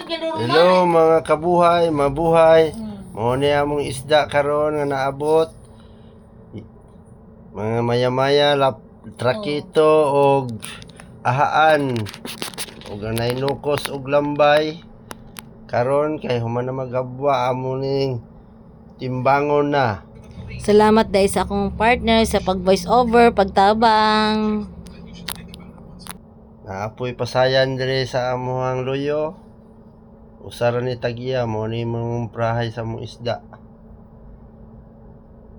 Hello mga kabuhay, mabuhay. Mo ni among isda karon nga naabot. Mga maya-maya trakito og ahaan. Og anay nukos og lambay. Karon kay human na magabwa amo ning timbangon na. Salamat dahil sa akong partner sa pag-voice over, pagtabang. Naapoy pasayan dire sa amuhang loyo. Usara ni tagiya mo ni mong prahay sa mong isda.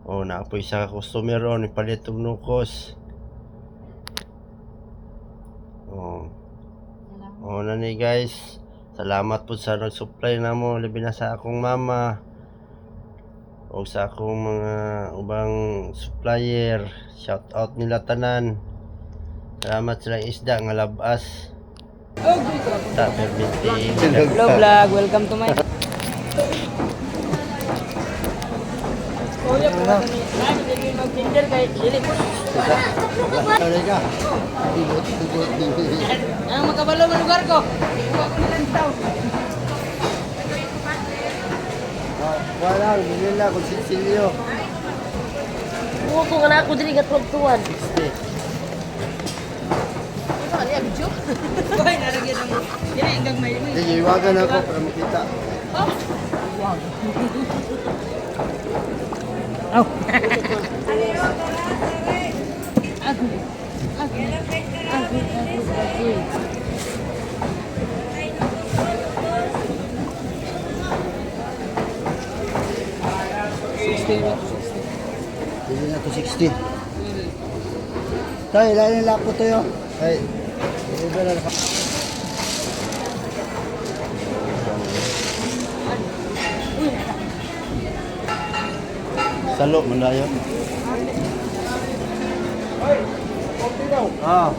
O naapoy sa customer ron ipalit og nukos. O na ni guys. Salamat po sa nag-supply namo labi na sa akong mama. O sa akong mga ubang supplier. Shout out nila tanan. Salamat sa isda nga labas. Ta permiti. Hello vlog, welcome to my... Ang makabalo ng lugar ko. Wala, binila ko silyo. Buko nga na ako diri gatwag tuwan. Sige, iwagan ako para makita. Hindi na to 60. Tayo, ilan lang po tayo. Ay, iba na ka. Salo, mandayo. Ah.